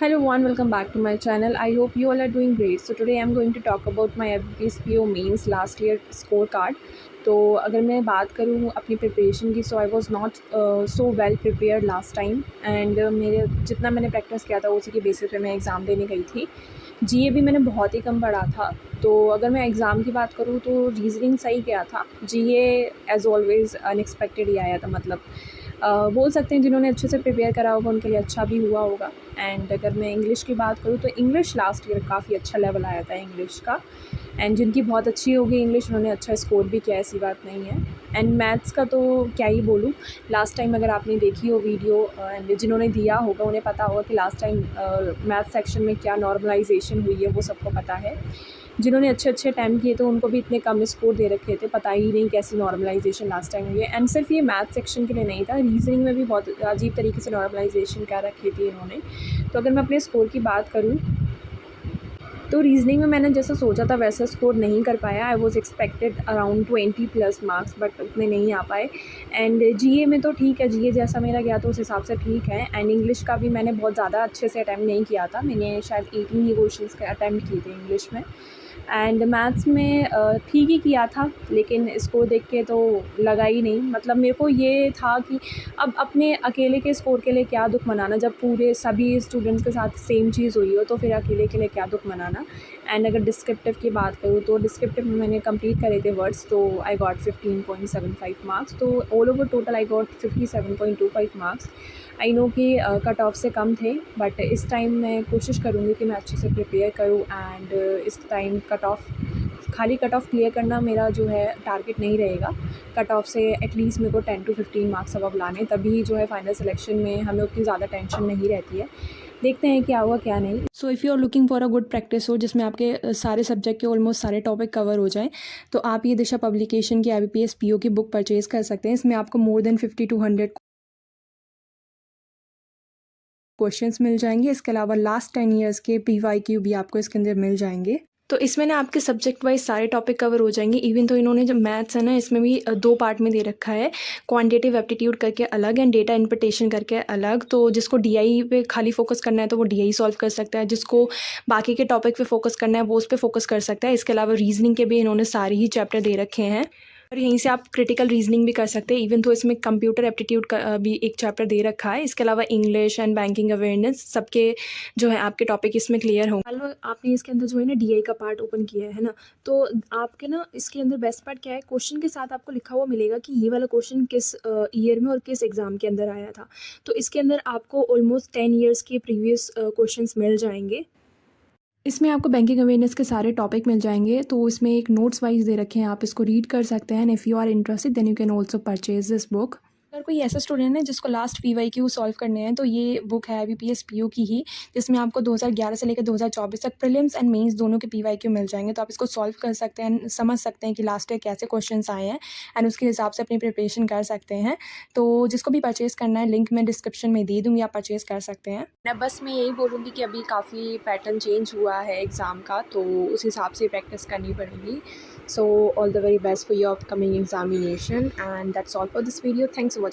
Hello everyone, welcome back to my channel. I hope you all are doing great. So today I'm going to talk about my IBPS PO mains last year scorecard. तो अगर मैं बात करूँ अपनी preparation की, so I was not so well prepared last time and मेरे जितना मैंने प्रैक्टिस किया था उसी के बेसिस पे मैं एग्ज़ाम देने गई थी। जीए भी मैंने बहुत ही कम पढ़ा था। तो अगर मैं एग्ज़ाम की बात करूँ तो रीज़निंग सही गया था। जीए एज़ ऑलवेज़ अनएक्सपेक्टेड ही आया था, मतलब बोल सकते हैं जिन्होंने अच्छे से प्रिपेयर करा होगा उनके लिए अच्छा भी हुआ होगा। एंड अगर मैं इंग्लिश की बात करूँ तो इंग्लिश लास्ट ईयर काफ़ी अच्छा लेवल आया था इंग्लिश का। एंड जिनकी बहुत अच्छी होगी इंग्लिश उन्होंने अच्छा स्कोर भी किया, ऐसी बात नहीं है। एंड मैथ्स का तो क्या ही बोलूँ, लास्ट टाइम अगर आपने देखी हो वीडियो एंड जिन्होंने दिया होगा उन्हें पता होगा कि लास्ट टाइम मैथ्स सेक्शन में क्या नॉर्मलाइजेशन हुई है, वो सबको पता है। जिन्होंने अच्छे अच्छे अटैम्प्ट किए तो उनको भी इतने कम स्कोर दे रखे थे, पता ही नहीं कैसी नॉर्मलाइजेशन लास्ट टाइम हुई है। एंड सिर्फ ये मैथ सेक्शन के लिए नहीं था, रीजनिंग में भी बहुत अजीब तरीके से नॉर्मलाइजेशन कर रखी थी इन्होंने। तो अगर मैं अपने स्कोर की बात करूँ तो रीजनिंग में मैंने जैसा सोचा था वैसा स्कोर नहीं कर पाया। I was expected around 20+ marks, but उतने नहीं आ पाए। एंड जीए में तो ठीक है, जीए जैसा मेरा गया तो उस हिसाब से ठीक है। एंड इंग्लिश का भी मैंने बहुत ज़्यादा अच्छे से अटैम्प्ट नहीं किया था, मैंने शायद 18 ही क्वेश्चंस के अटैम्प्ट किए थे इंग्लिश में। एंड मैथ्स में ठीक ही किया था, लेकिन इसको देख के तो लगा ही नहीं। मतलब मेरे को ये था कि अब अपने अकेले के स्कोर के लिए क्या दुख मनाना, जब पूरे सभी स्टूडेंट्स के साथ सेम चीज़ हुई हो तो फिर अकेले के लिए क्या दुख मनाना। एंड अगर डिस्क्रिप्टिव की बात करूँ तो डिस्क्रिप्टिव में मैंने कंप्लीट करे थे वर्ड्स, तो आई गॉट 15.75 मार्क्स। तो all over total I got 57.25 marks. I know कि कट ऑफ से कम थे, बट इस टाइम मैं कोशिश करूँगी कि मैं अच्छे से प्रिपेयर करूँ। एंड इस टाइम खाली कट ऑफ क्लियर करना मेरा जो है टारगेट नहीं रहेगा। कट ऑफ से एटलीस्ट मेरे को 10 to 15 मार्क्स अब लाने, तभी जो है फाइनल सिलेक्शन में हमें उतनी ज़्यादा टेंशन नहीं रहती है। देखते हैं क्या होगा क्या नहीं। So if you are looking for a good practice हो जिसमें आपके सारे सब्जेक्ट के ऑलमोस्ट सारे टॉपिक कवर हो जाएं, तो आप ये दिशा पब्लिकेशन की IBPS PO की बुक परचेज़ कर सकते हैं। इसमें आपको मोर देन 50 to 100 क्वेश्चंस मिल जाएंगे। इसके अलावा लास्ट 10 ईयर्स के PYQ भी आपको इसके अंदर मिल जाएंगे। तो इसमें ना आपके सब्जेक्ट वाइज सारे टॉपिक कवर हो जाएंगे। इवन तो इन्होंने जो मैथ्स है ना, इसमें भी दो पार्ट में दे रखा है, क्वांटिटेटिव एप्टीट्यूड करके अलग एंड डेटा इंटरप्रिटेशन करके अलग। तो जिसको DI पे खाली फोकस करना है तो वो DI सॉल्व कर सकता है, जिसको बाकी के टॉपिक पे फोकस करना है वो उस पर फोकस कर सकता है। इसके अलावा रीजनिंग के भी इन्होंने सारे ही चैप्टर दे रखे हैं और यहीं से आप क्रिटिकल रीजनिंग भी कर सकते हैं। इवन तो इसमें कंप्यूटर एप्टीट्यूड का भी एक चैप्टर दे रखा है। इसके अलावा इंग्लिश एंड बैंकिंग अवेयरनेस सबके जो है आपके टॉपिक इसमें क्लियर होंगे। मान लो आपने इसके अंदर जो है ना DI का पार्ट ओपन किया है ना, तो आपके ना इसके अंदर बेस्ट पार्ट क्या है, क्वेश्चन के साथ आपको लिखा हुआ मिलेगा कि ये वाला क्वेश्चन किस ईयर में और किस एग्जाम के अंदर आया था। तो इसके अंदर आपको ऑलमोस्ट 10 ईयर्स के प्रीवियस क्वेश्चंस मिल जाएंगे। इसमें आपको बैंकिंग अवेयरनेस के सारे टॉपिक मिल जाएंगे। तो इसमें एक नोट्स वाइज दे रखे हैं, आप इसको रीड कर सकते हैं। And if you are interested then you can also purchase this book. अगर कोई ऐसा स्टूडेंट है जिसको लास्ट PYQ सॉल्व करने हैं तो ये बुक है IBPS PO की ही, जिसमें आपको 2011 से लेकर 2024 तक प्रीलिम्स एंड मेंस दोनों के PYQ मिल जाएंगे। तो आप इसको सॉल्व कर सकते हैं, समझ सकते हैं कि लास्ट ईयर कैसे क्वेश्चंस आए हैं एंड उसके हिसाब से अपनी प्रिपरेशन कर सकते हैं। तो जिसको भी परचेज़ करना है लिंक मैं डिस्क्रिप्शन में दे दूँगी, आप परचेज़ कर सकते हैं। मैं यही बोलूँगी कि अभी काफ़ी पैटर्न चेंज हुआ है एग्ज़ाम का, तो उस हिसाब से प्रैक्टिस करनी पड़ेगी। So all the very best for your upcoming examination, and that's all for this video. Thanks for watching.